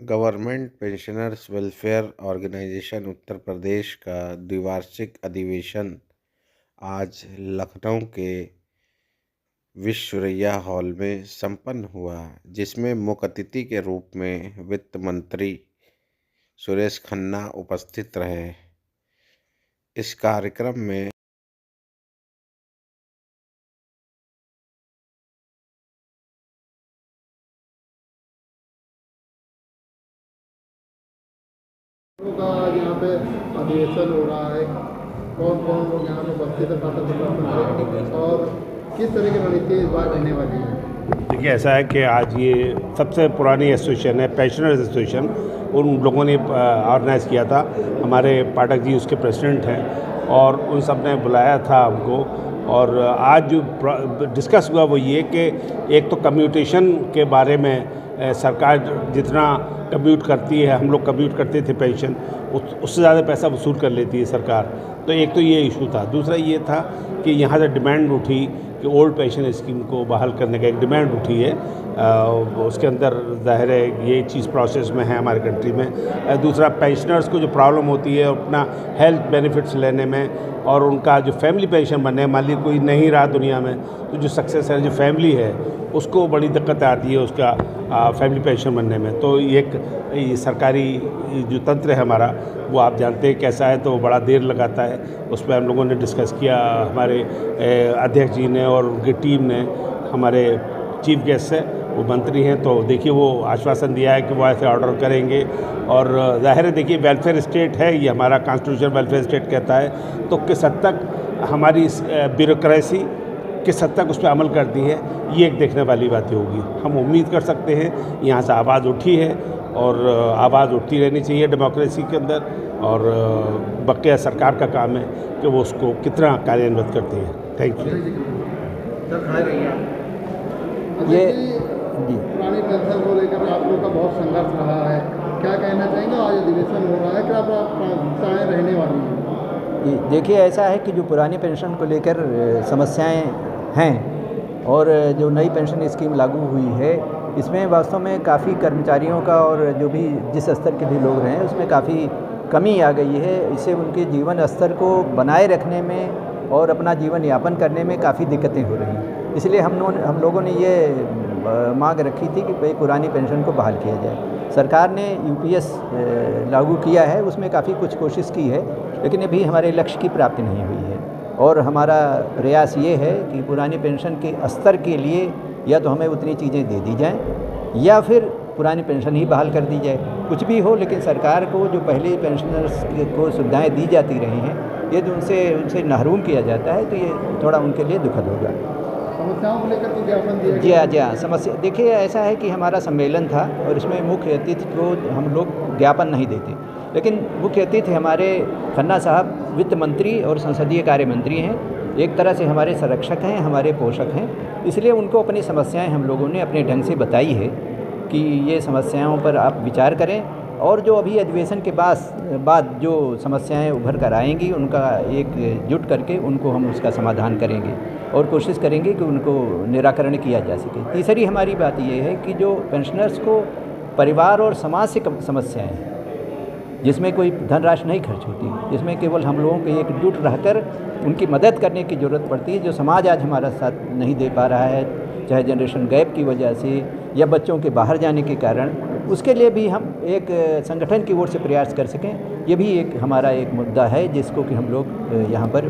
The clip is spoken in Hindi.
Government pensioners welfare organisation Uttar Pradesh का द्विवार्षिक अधिवेशन आज लखनऊ के विश्वेश्वरैया हॉल में संपन्न हुआ, जिसमें मुख्य अतिथि के रूप में वित्त मंत्री सुरेश खन्ना उपस्थित रहे। इस कार्यक्रम में का आज यहाँ पे अधिवेशन हो रहा है। कौन कौन लोग यहाँ पे उपस्थित है और किस तरह की रणनीति इस बार रहने वाली है? देखिए, ऐसा है कि आज ये सबसे पुरानी एसोसिएशन है, पेंशनर्स एसोसिएशन। उन लोगों ने ऑर्गेनाइज़ किया था। हमारे पाठक जी उसके प्रेसिडेंट हैं और उन सब ने बुलाया था हमको। और आज जो डिस्कस हुआ वो ये कि एक तो कम्यूटेशन के बारे में सरकार जितना कम्यूट करती है, हम लोग कम्यूट करते थे पेंशन, उससे ज़्यादा पैसा वसूल कर लेती है सरकार। तो एक तो ये इशू था। दूसरा ये था कि यहाँ से डिमांड उठी कि ओल्ड पेंशन स्कीम को बहाल करने का एक डिमांड उठी है। उसके अंदर ज़ाहिर है ये चीज़ प्रोसेस में है हमारे कंट्री में। दूसरा, पेंशनर्स को जो प्रॉब्लम होती है अपना हेल्थ बेनिफिट्स लेने में और उनका जो फैमिली पेंशन बनने, मान लीजिए कोई नहीं रहा दुनिया में, तो जो सक्सेस है, जो फैमिली है, उसको बड़ी दिक्कत आती है उसका फैमिली पेंशन बनने में। तो ये सरकारी जो तंत्र है हमारा, वो आप जानते हैं कैसा है, तो बड़ा देर लगाता है। उस पर हम लोगों ने डिस्कस किया, हमारे अध्यक्ष जी ने और उनकी टीम ने। हमारे चीफ गेस्ट है, वो मंत्री हैं, तो देखिए वो आश्वासन दिया है कि वो ऐसे ऑर्डर करेंगे। और ज़ाहिर है, देखिए वेलफेयर स्टेट है ये हमारा, कॉन्स्टिट्यूशन वेलफेयर स्टेट कहता है। तो किस हद तक हमारी ब्यूरोक्रेसी किस हद तक उस पर अमल करती है, ये एक देखने वाली बात होगी। हम उम्मीद कर सकते हैं, यहाँ से आवाज़ उठी है और आवाज़ उठती रहनी चाहिए डेमोक्रेसी के अंदर। और बकाया सरकार का काम है कि वो उसको कितना कार्यान्वित करती है। Thank you. ये पुरानी पेंशन को लेकर आप लोग का बहुत संघर्ष रहा है, क्या कहना चाहेंगे? आज अधिवेशन हो रहा है, क्या प्राथमिकताएं रहने वाली हैं? देखिए, ऐसा है कि जो पुरानी पेंशन को लेकर समस्याएं हैं और जो नई पेंशन स्कीम लागू हुई है, इसमें वास्तव में काफ़ी कर्मचारियों का और जो भी जिस स्तर के भी लोग रहे हैं उसमें काफ़ी कमी आ गई है। इससे उनके जीवन स्तर को बनाए रखने में और अपना जीवन यापन करने में काफ़ी दिक्कतें हो रही हैं। इसलिए हम लोगों ने ये मांग रखी थी कि भाई पुरानी पेंशन को बहाल किया जाए। सरकार ने यूपीएस लागू किया है, उसमें काफ़ी कुछ कोशिश की है, लेकिन अभी हमारे लक्ष्य की प्राप्ति नहीं हुई है। और हमारा प्रयास ये है कि पुरानी पेंशन के स्तर के लिए या तो हमें उतनी चीज़ें दे दी जाएं या फिर पुरानी पेंशन ही बहाल कर दी जाए। कुछ भी हो, लेकिन सरकार को जो पहले पेंशनर्स को सुविधाएं दी जाती रही हैं, यदि उनसे महरूम किया जाता है तो ये थोड़ा उनके लिए दुखद होगा। समस्याओं को लेकर तो ज्ञापन दिया जी हाँ, समस्या देखिए, ऐसा है कि हमारा सम्मेलन था और इसमें मुख्य अतिथि को हम लोग ज्ञापन नहीं देते, लेकिन मुख्य अतिथि हमारे खन्ना साहब वित्त मंत्री और संसदीय कार्य मंत्री हैं। एक तरह से हमारे संरक्षक हैं, हमारे पोषक हैं। इसलिए उनको अपनी समस्याएं हम लोगों ने अपने ढंग से बताई है कि ये समस्याओं पर आप विचार करें और जो अभी अधिवेशन के बाद जो समस्याएं उभर कर आएंगी उनका एक जुट करके उनको हम उसका समाधान करेंगे और कोशिश करेंगे कि उनको निराकरण किया जा सके। तीसरी हमारी बात ये है कि जो पेंशनर्स को परिवार और समाज से समस्याएं हैं, जिसमें कोई धनराशि नहीं खर्च होती, जिसमें केवल हम लोगों को एकजुट रहकर उनकी मदद करने की ज़रूरत पड़ती है, जो समाज आज हमारा साथ नहीं दे पा रहा है, चाहे जनरेशन गैप की वजह से या बच्चों के बाहर जाने के कारण, उसके लिए भी हम एक संगठन की ओर से प्रयास कर सकें। ये भी एक हमारा एक मुद्दा है जिसको कि हम लोग यहाँ पर